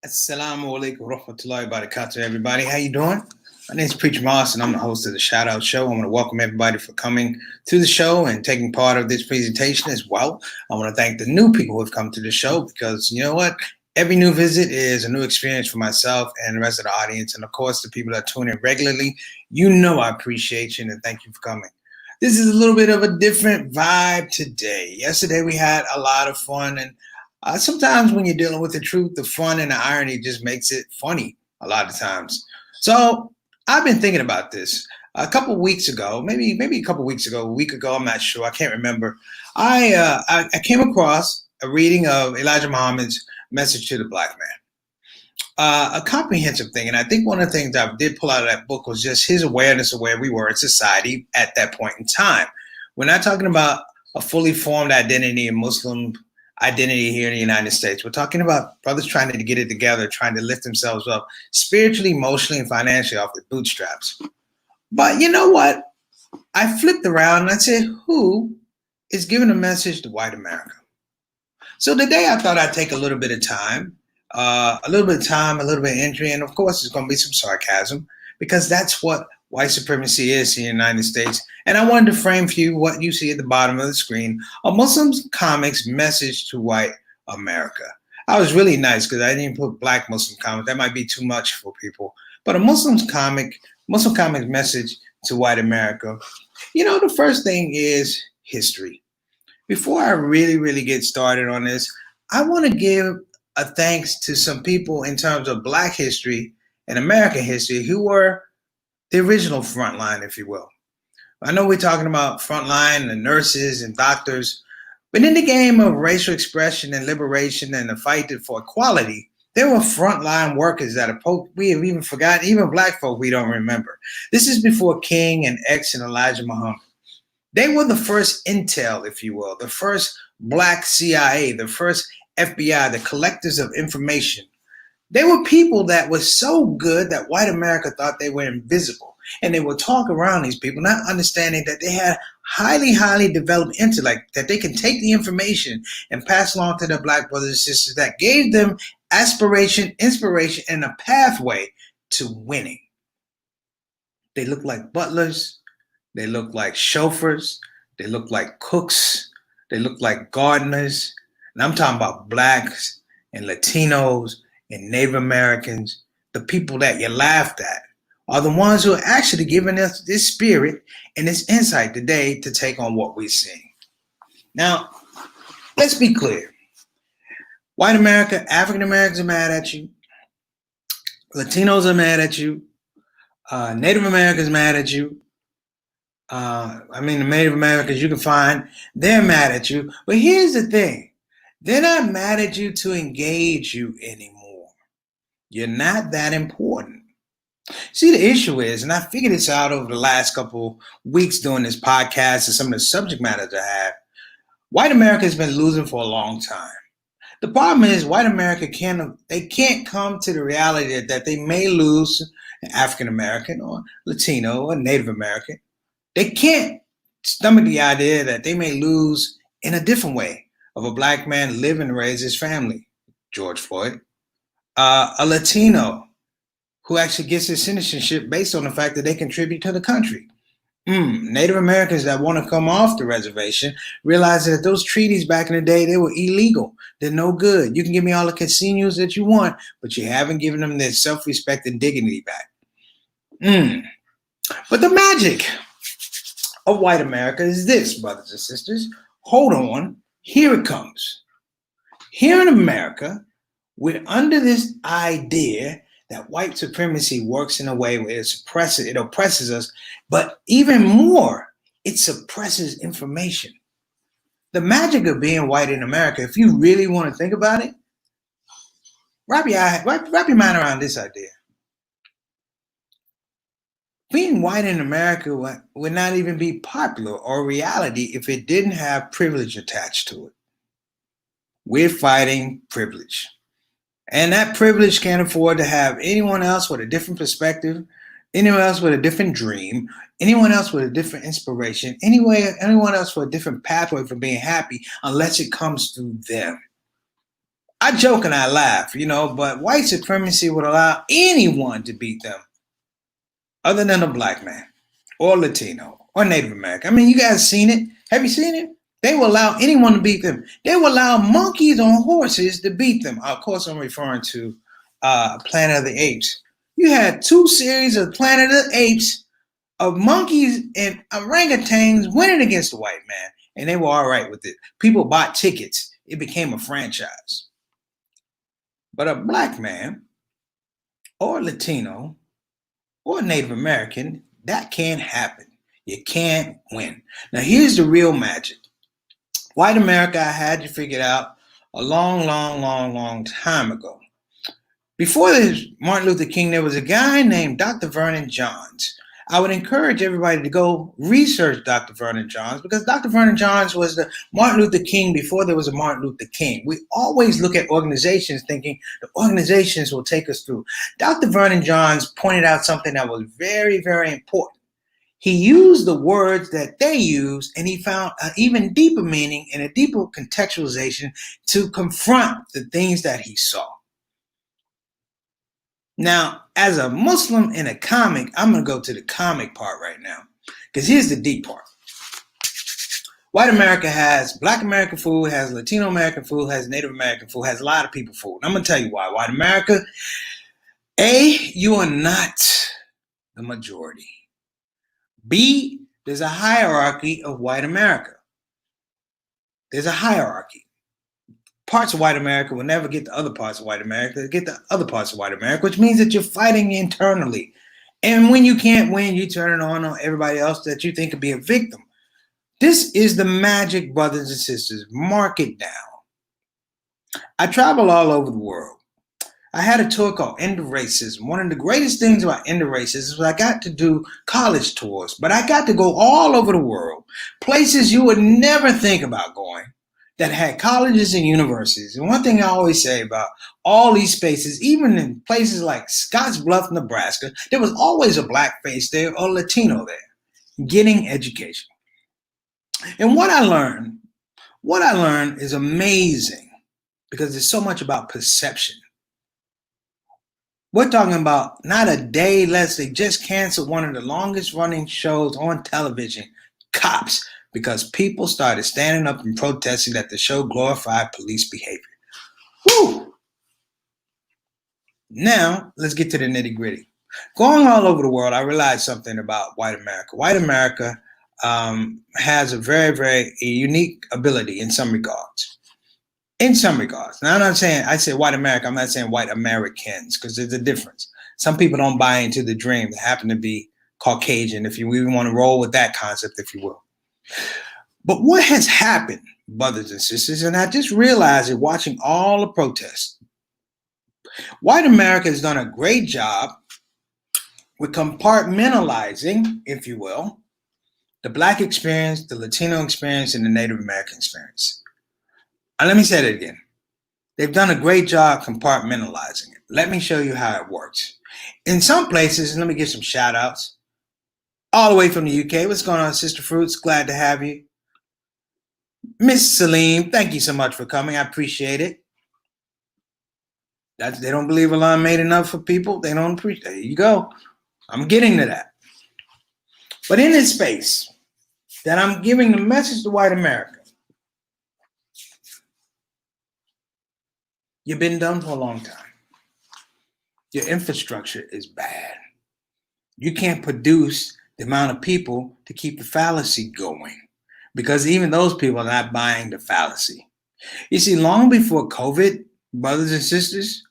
Assalamu alaikum warahmatullahi wabarakatuh, everybody. How you doing? My name is Preacher Moss, and I'm the host of the ShOUT Show. I want to welcome everybody for coming to the show and taking part of this presentation as well. I want to thank the new people who have come to the show because you know what? Every new visit is a new experience for myself and the rest of the audience. And of course, the people that tune in regularly, you know I appreciate you and thank you for coming. This is a little bit of a different vibe today. Yesterday, we had a lot of fun, and sometimes when you're dealing with the truth, the fun and the irony just makes it funny a lot of times. So I've been thinking about this a couple of weeks ago, maybe a couple of weeks ago, a week ago, I'm not sure, I can't remember. I came across a reading of Elijah Muhammad's Message to the Black Man. A comprehensive thing, and I think one of the things I did pull out of that book was just his awareness of where we were in society at that point in time. We're not talking about a fully formed identity in Muslim identity here in the United States. We're talking about brothers trying to get it together, trying to lift themselves up spiritually, emotionally, and financially off the bootstraps. But you know what? I flipped around and I said, who is giving a message to white America? So today I thought I'd take a little bit of time, a little bit of entry, and of course there's going to be some sarcasm because that's what white supremacy is here in the United States. And I wanted to frame for you what you see at the bottom of the screen, a Muslim comic's message to white America. I was really nice because I didn't put black Muslim comics. That might be too much for people. But a Muslim comic message to white America. You know, the first thing is history. Before I really get started on this, I want to give a thanks to some people in terms of black history and American history who were the original frontline, if you will. I know we're talking about frontline and nurses and doctors, but in the game of racial expression and liberation and the fight for equality, there were frontline workers that we have even forgotten, even black folk we don't remember. This is before King and X and Elijah Muhammad. They were the first intel, if you will, the first black CIA, the first FBI, the collectors of information. They were people that were so good that white America thought they were invisible. And they would talk around these people, not understanding that they had highly developed intellect, that they can take the information and pass along to their black brothers and sisters that gave them aspiration, inspiration, and a pathway to winning. They look like butlers. They look like chauffeurs. They look like cooks. They look like gardeners. And I'm talking about blacks and Latinos and Native Americans. The people that you laughed at are the ones who are actually giving us this spirit and this insight today to take on what we're seeing. Now, let's be clear. White America, African Americans are mad at you. Latinos are mad at you. Native Americans are mad at you. The Native Americans you can find, they're mad at you. But here's the thing. They're not mad at you to engage you anymore. You're not that important. See, the issue is, and I figured this out over the last couple weeks doing this podcast and some of the subject matters I have, white America has been losing for a long time. The problem is white America can't come to the reality that they may lose an African American or Latino or Native American. They can't stomach the idea that they may lose in a different way of a black man live and raise his family, George Floyd, a Latino who actually gets his citizenship based on the fact that they contribute to the country. Native Americans that want to come off the reservation realize that those treaties back in the day, they were illegal. They're no good. You can give me all the casinos that you want, but you haven't given them their self-respect and dignity back. But the magic of white America is this, brothers and sisters. Hold on. Here it comes. Here in America, we're under this idea that white supremacy works in a way where it oppresses us, but even more, it suppresses information. The magic of being white in America, if you really want to think about it, wrap your mind around this idea. Being white in America would not even be popular or reality if it didn't have privilege attached to it. We're fighting privilege. And that privilege can't afford to have anyone else with a different perspective, anyone else with a different dream, anyone else with a different inspiration, anyone else with a different pathway for being happy unless it comes through them. I joke and I laugh, but white supremacy would allow anyone to beat them other than a black man or Latino or Native American. I mean, you guys seen it. Have you seen it? They will allow anyone to beat them. They will allow monkeys on horses to beat them. Of course, I'm referring to Planet of the Apes. You had 2 series of Planet of the Apes of monkeys and orangutans winning against the white man, and they were all right with it. People bought tickets. It became a franchise. But a black man or Latino or Native American, that can't happen. You can't win. Now, here's the real magic. White America had you figured out a long time ago. Before this Martin Luther King, there was a guy named Dr. Vernon Johns. I would encourage everybody to go research Dr. Vernon Johns, because Dr. Vernon Johns was the Martin Luther King before there was a Martin Luther King. We always look at organizations thinking the organizations will take us through. Dr. Vernon Johns pointed out something that was very, very important. He used the words that they use, and he found an even deeper meaning and a deeper contextualization to confront the things that he saw. Now, as a Muslim in a comic, I'm going to go to the comic part right now, because here's the deep part. White America has Black American food, has Latino American food, has Native American food, has a lot of people food. I'm going to tell you why. White America, you are not the majority. B, there's a hierarchy of white America. There's a hierarchy. Parts of white America will never get to other parts of white America. They'll get to other parts of white America, which means that you're fighting internally. And when you can't win, you turn it on everybody else that you think could be a victim. This is the magic, brothers and sisters. Mark it down. I travel all over the world. I had a tour called End of Racism. One of the greatest things about End of Racism was I got to do college tours, but I got to go all over the world, places you would never think about going, that had colleges and universities. And one thing I always say about all these spaces, even in places like Scottsbluff, Nebraska, there was always a black face there or Latino there, getting education. And what I learned is amazing, because it's so much about perception. We're talking about not a day less. They just canceled one of the longest running shows on television, Cops, because people started standing up and protesting that the show glorified police behavior. Whew. Now, let's get to the nitty gritty. Going all over the world, I realized something about white America. White America has a very, very unique ability in some regards. In some regards. Now, I say white America, I'm not saying white Americans, because there's a difference. Some people don't buy into the dream. They happen to be Caucasian, if you even want to roll with that concept, if you will. But what has happened, brothers and sisters, and I just realized it watching all the protests, white America has done a great job with compartmentalizing, if you will, the Black experience, the Latino experience, and the Native American experience. And let me say that again. They've done a great job compartmentalizing it. Let me show you how it works. In some places, let me give some shout outs. All the way from the UK. What's going on, Sister Fruits? Glad to have you. Miss Salim, thank you so much for coming. I appreciate it. They don't believe Allah made enough for people. They don't appreciate. There you go. I'm getting to that. But in this space that I'm giving the message to white America, you've been done for a long time. Your infrastructure is bad. You can't produce the amount of people to keep the fallacy going, because even those people are not buying the fallacy. You see, long before COVID, brothers and sisters,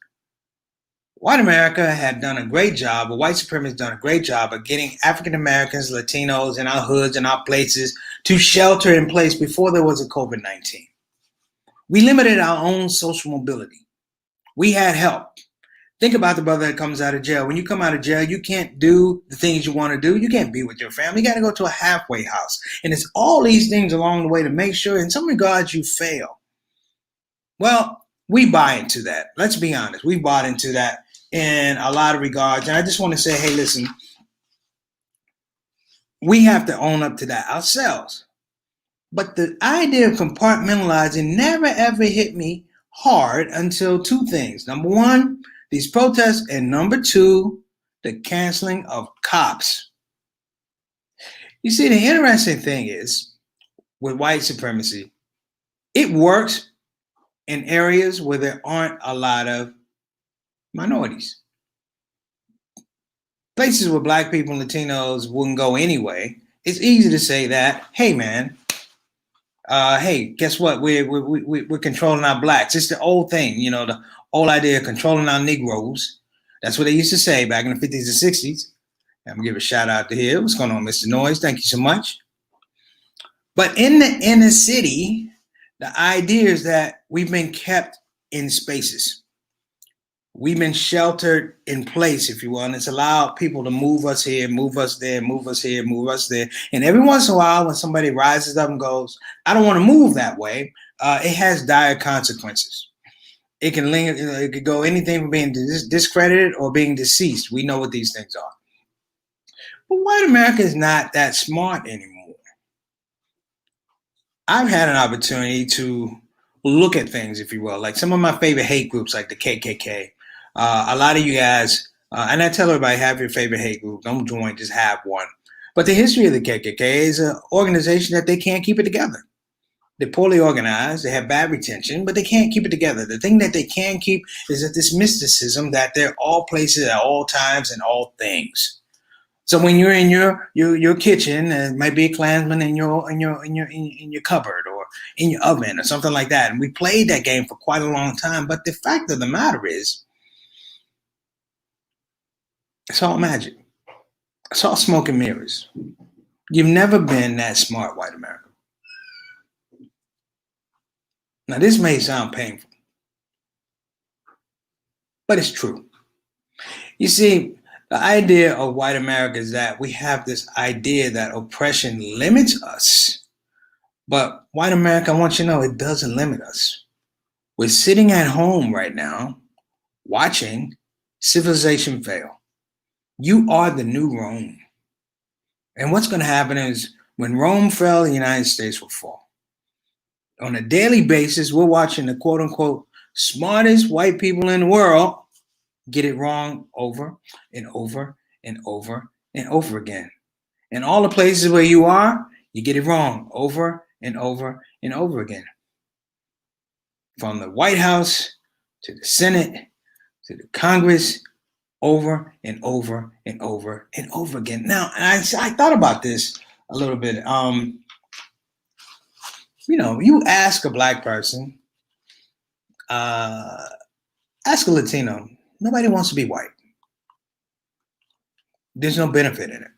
white America had done a great job, or white supremacists done a great job of getting African Americans, Latinos in our hoods and our places to shelter in place before there was a COVID-19. We limited our own social mobility. We had help. Think about the brother that comes out of jail. When you come out of jail, you can't do the things you want to do. You can't be with your family. You got to go to a halfway house. And it's all these things along the way to make sure in some regards you fail. Well, we buy into that. Let's be honest. We bought into that in a lot of regards. And I just want to say, hey, listen, we have to own up to that ourselves. But the idea of compartmentalizing never ever hit me hard until two things. Number one, these protests, and number two, the canceling of cops. You see, the interesting thing is with white supremacy, it works in areas where there aren't a lot of minorities. Places where black people and Latinos wouldn't go anyway, it's easy to say that, hey man, hey, guess what? We're controlling our blacks. It's the old thing, you know, the old idea of controlling our Negroes. That's what they used to say back in the 50s and 60s. I'm gonna give a shout out to here. What's going on, Mr. Noise? Thank you so much. But in the inner city, the idea is that we've been kept in spaces. We've been sheltered in place, if you will, and it's allowed people to move us here, move us there, move us here, move us there. And every once in a while, when somebody rises up and goes, I don't want to move that way, it has dire consequences. It can linger, it could go anything from being discredited or being deceased. We know what these things are. But white America is not that smart anymore. I've had an opportunity to look at things, if you will, like some of my favorite hate groups, like the KKK. A lot of you guys, and I tell everybody, have your favorite hate group. Don't join, just have one. But the history of the KKK is an organization that they can't keep it together. They're poorly organized, they have bad retention, but they can't keep it together. The thing that they can keep is that this mysticism that they're all places at all times and all things. So when you're in your kitchen, it might be a Klansman in your cupboard or in your oven or something like that. And we played that game for quite a long time. But the fact of the matter is, it's all magic. It's all smoke and mirrors. You've never been that smart, white America. Now, this may sound painful, but it's true. You see, the idea of white America is that we have this idea that oppression limits us. But white America, I want you to know, it doesn't limit us. We're sitting at home right now, watching civilization fail. You are the new Rome. And what's going to happen is when Rome fell, the United States will fall. On a daily basis, we're watching the quote unquote smartest white people in the world get it wrong over and over and over and over again. And all the places where you are, you get it wrong over and over and over again. From the White House to the Senate to the Congress, over and over and over and over again. Now, I thought about this a little bit. You know, you ask a black person, ask a Latino, nobody wants to be white. There's no benefit in it.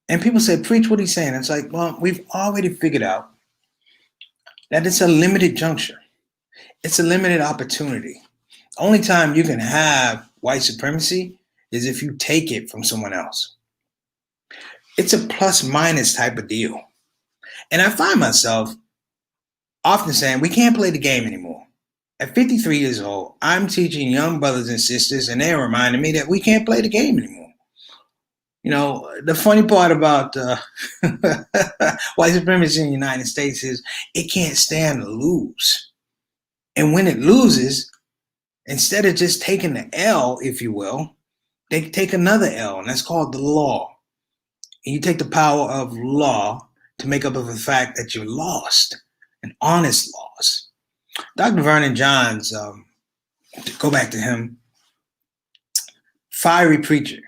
And people say, preach what he's saying. It's like, well, we've already figured out that it's a limited juncture. It's a limited opportunity. Only time you can have white supremacy is if you take it from someone else. It's a plus minus type of deal. And I find myself often saying, we can't play the game anymore. At 53 years old, I'm teaching young brothers and sisters, and they're reminding me that we can't play the game anymore. You know, the funny part about white supremacy in the United States is it can't stand to lose. And when it loses, instead of just taking the L, if you will, they take another L, and that's called the law. And you take the power of law to make up for the fact that you're lost, an honest loss. Dr. Vernon Johns, to go back to him, fiery preacher.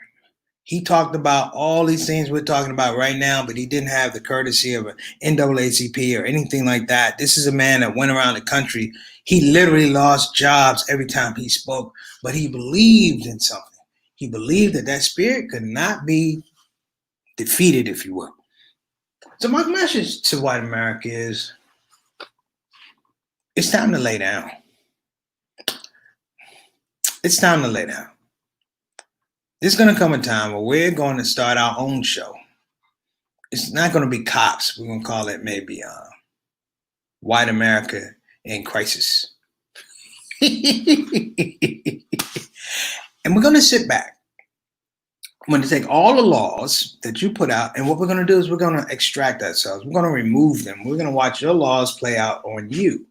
He talked about all these things we're talking about right now, but he didn't have the courtesy of an NAACP or anything like that. This is a man that went around the country. He literally lost jobs every time he spoke, but he believed in something. He believed that that spirit could not be defeated, if you will. So my message to white America is it's time to lay down. It's time to lay down. There's going to come a time where we're going to start our own show. It's not going to be cops. We're going to call it maybe White America in Crisis. And we're going to sit back. I'm going to take all the laws that you put out, and what we're going to do is we're going to extract ourselves. We're going to remove them. We're going to watch your laws play out on you.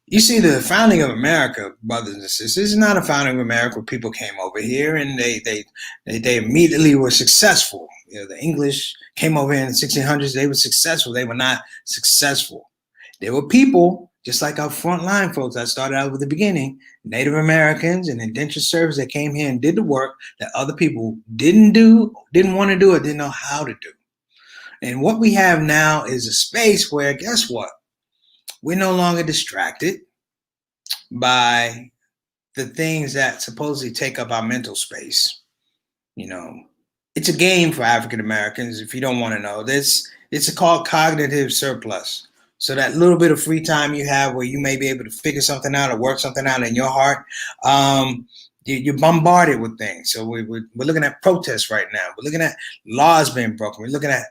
You see, the founding of America, brothers and sisters, is not a founding of America where people came over here and they immediately were successful. You know, the English came over here in the 1600s. They were successful. They were not successful. There were people, just like our frontline folks I started out with the beginning, Native Americans and indentured servants that came here and did the work that other people didn't do, didn't want to do, or didn't know how to do. And what we have now is a space where, guess what? We're no longer distracted by the things that supposedly take up our mental space. You know, it's a game for African Americans. If you don't want to know this, it's called cognitive surplus. So that little bit of free time you have where you may be able to figure something out or work something out in your heart, you're bombarded with things. So we're looking at protests right now. We're looking at laws being broken. We're looking at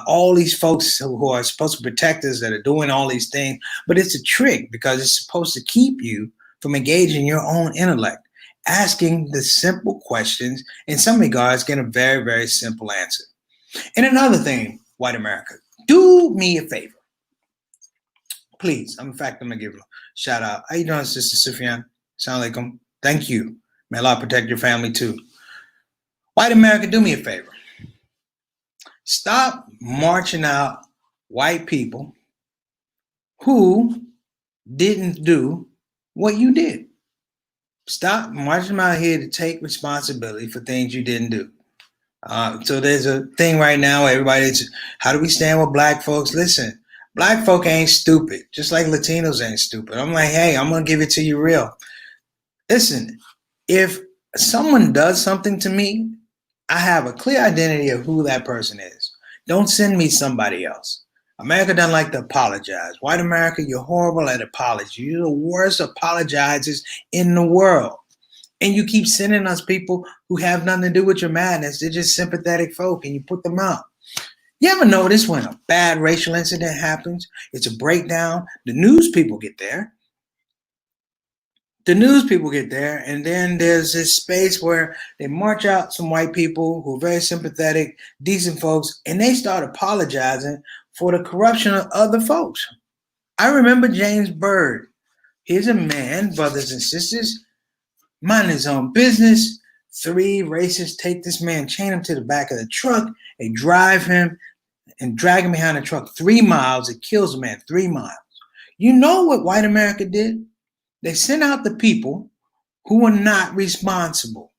all these folks who are supposed to protect us that are doing all these things. But it's a trick because it's supposed to keep you from engaging your own intellect, asking the simple questions, in some regards, getting a very, very simple answer. And another thing, white America, do me a favor. Please, in fact, I'm going to give a shout out. How you doing, Sister Sufyan? Assalamu alaikum. Thank you. May Allah protect your family too. White America, do me a favor. Stop marching out white people who didn't do what you did. Stop marching them out here to take responsibility for things you didn't do. So there's a thing right now, everybody's, how do we stand with black folks? Listen, black folk ain't stupid, just like Latinos ain't stupid. I'm like, hey, I'm going to give it to you real. Listen, if someone does something to me, I have a clear identity of who that person is. Don't send me somebody else. America doesn't like to apologize. White America, you're horrible at apology. You're the worst apologizers in the world. And you keep sending us people who have nothing to do with your madness. They're just sympathetic folk, and you put them out. You ever notice when a bad racial incident happens, it's a breakdown, the news people get there. And then there's this space where they march out some white people who are very sympathetic, decent folks, and they start apologizing for the corruption of other folks. I remember James Byrd. Here's a man, brothers and sisters, minding his own business. 3 racists take this man, chain him to the back of the truck, they drive him and drag him behind the truck 3 miles. It kills the man 3 miles. You know what white America did? They sent out the people who were not responsible.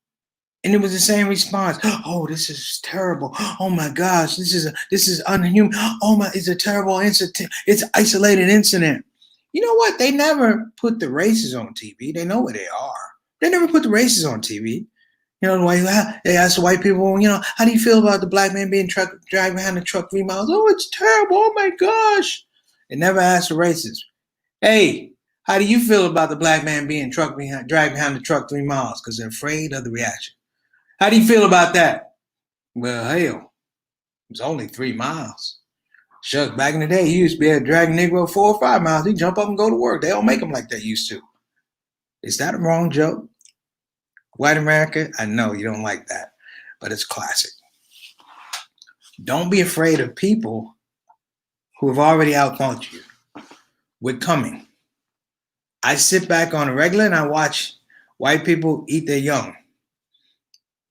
And it was the same response. Oh, this is terrible. Oh my gosh, this is unhuman. Oh my, it's a terrible incident. It's an isolated incident. You know what? They never put the races on TV. They know where they are. They never put the races on TV. You know, they ask the white people, you know, how do you feel about the black man being dragged behind the truck 3 miles? Oh, it's terrible. Oh my gosh. They never asked the races. Hey, how do you feel about the black man being dragged behind the truck 3 miles? Because they're afraid of the reaction. How do you feel about that? Well, hell, it was only 3 miles. Shucks, back in the day, you used to be able to drag a Negro 4 or 5 miles. He'd jump up and go to work. They don't make them like they used to. Is that a wrong joke? White America, I know you don't like that, but it's classic. Don't be afraid of people who have already outthought you. We're coming. I sit back on a regular and I watch white people eat their young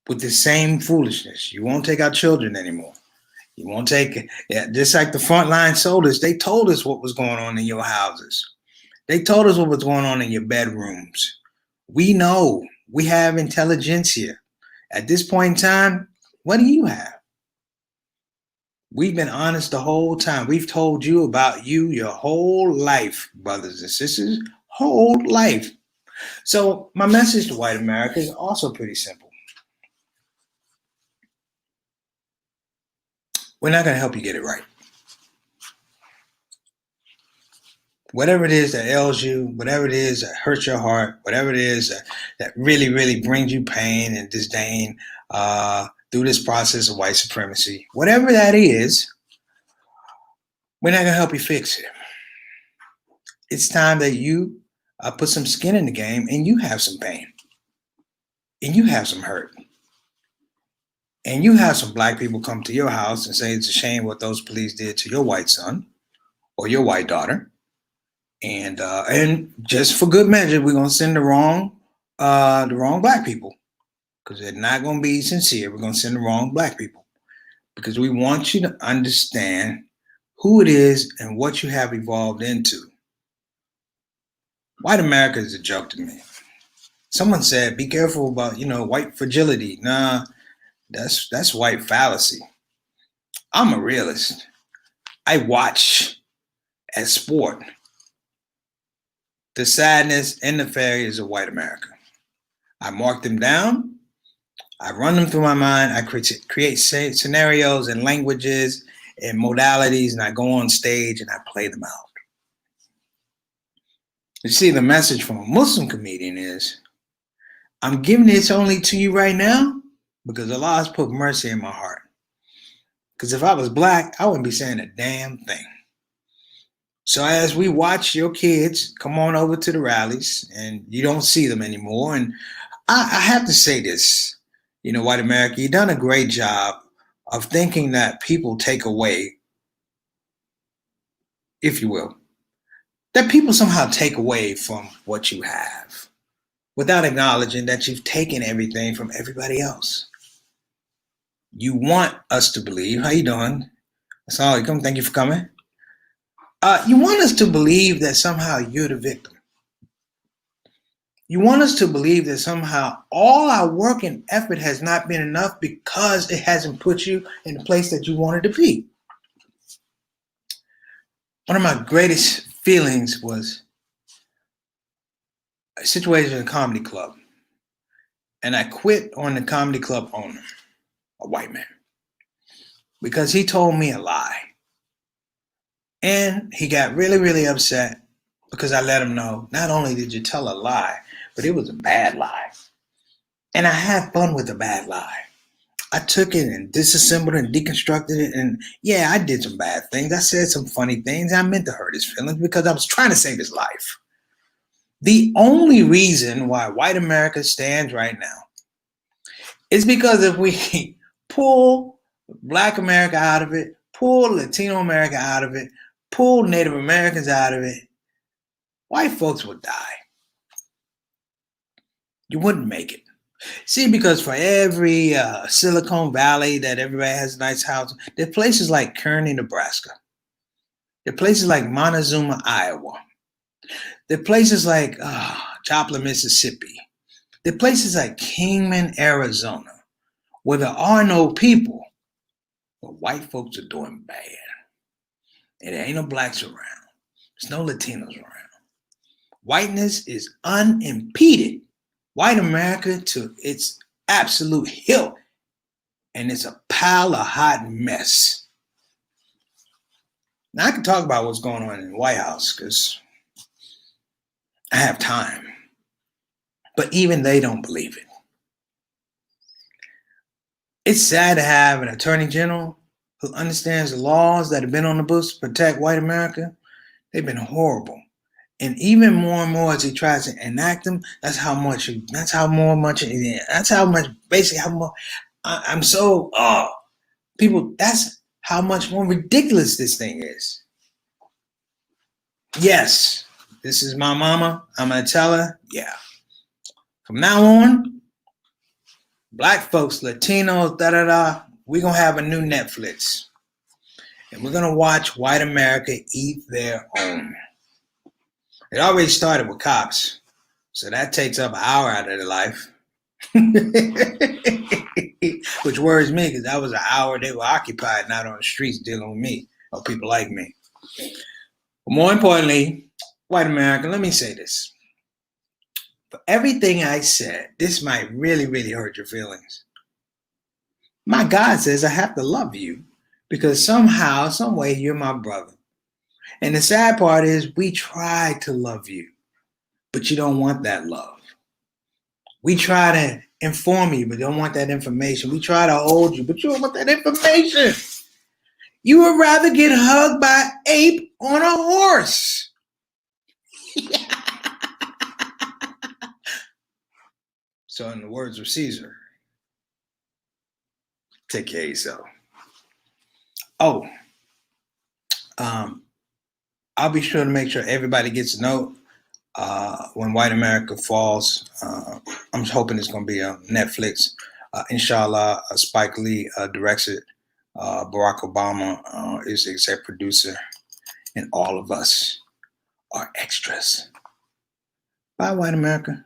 with the same foolishness. You won't take our children anymore. You won't take, just like the frontline soldiers, they told us what was going on in your houses. They told us what was going on in your bedrooms. We know. We have intelligentsia. At this point in time, what do you have? We've been honest the whole time. We've told you about you your whole life, brothers and sisters, whole life. So my message to white America is also pretty simple. We're not going to help you get it right. Whatever it is that ails you, whatever it is that hurts your heart, whatever it is that really, really brings you pain and disdain through this process of white supremacy, whatever that is, we're not going to help you fix it. It's time that you put some skin in the game and you have some pain and you have some hurt. And you have some black people come to your house and say it's a shame what those police did to your white son or your white daughter. And just for good measure, we're gonna send the wrong black people because they're not gonna be sincere. We're gonna send the wrong black people because we want you to understand who it is and what you have evolved into. White America is a joke to me. Someone said, "Be careful about white fragility." Nah, that's white fallacy. I'm a realist. I watch as sport the sadness and the failures of white America. I mark them down. I run them through my mind. I create scenarios and languages and modalities, and I go on stage and I play them out. You see, the message from a Muslim comedian is, I'm giving this only to you right now because Allah has put mercy in my heart. Because if I was black, I wouldn't be saying a damn thing. So as we watch your kids come on over to the rallies and you don't see them anymore, and I have to say this, white America, you've done a great job of thinking that people take away, if you will, that people somehow take away from what you have without acknowledging that you've taken everything from everybody else. You want us to believe, how you doing? Assalamu alaikum, thank you for coming. You want us to believe that somehow you're the victim. You want us to believe that somehow all our work and effort has not been enough because it hasn't put you in the place that you wanted to be. One of my greatest feelings was a situation in a comedy club. And I quit on the comedy club owner, a white man, because he told me a lie. And he got really, really upset because I let him know, not only did you tell a lie, but it was a bad lie. And I had fun with the bad lie. I took it and disassembled it and deconstructed it. And yeah, I did some bad things. I said some funny things. I meant to hurt his feelings because I was trying to save his life. The only reason why white America stands right now is because if we pull Black America out of it, pull Latino America out of it, pull Native Americans out of it, white folks would die. You wouldn't make it. See, because for every Silicon Valley that everybody has a nice house, there are places like Kearney, Nebraska. There are places like Montezuma, Iowa. There are places like Joplin, Mississippi. There are places like Kingman, Arizona, where there are no people, but white folks are doing bad. And there ain't no blacks around. There's no Latinos around. Whiteness is unimpeded. White America to its absolute hilt. And it's a pile of hot mess. Now I can talk about what's going on in the White House because I have time. But even they don't believe it. It's sad to have an attorney general who understands the laws that have been on the books to protect white America. They've been horrible. And even more and more as he tries to enact them, that's how much that's how much more ridiculous this thing is. Yes, this is my mama. I'm going to tell her, yeah. From now on, Black folks, Latinos, we're going to have a new Netflix. And we're going to watch white America eat their own. It already started with cops. So that takes up an hour out of their life. Which worries me because that was an hour they were occupied, not on the streets dealing with me or people like me. But more importantly, white America, let me say this. For everything I said, this might really, really hurt your feelings. My God says I have to love you because somehow, some way, you're my brother. And the sad part is we try to love you, but you don't want that love. We try to inform you, but don't want that information. We try to hold you, but you don't want that information. You would rather get hugged by an ape on a horse. So in the words of Caesar, take care of yourself. Oh, I'll be sure to make sure everybody gets a note when White America Falls. I'm hoping it's going to be on Netflix. Inshallah, Spike Lee directs it. Barack Obama is the exec producer, and all of us are extras. Bye, White America.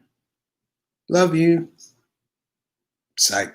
Love you. Psych.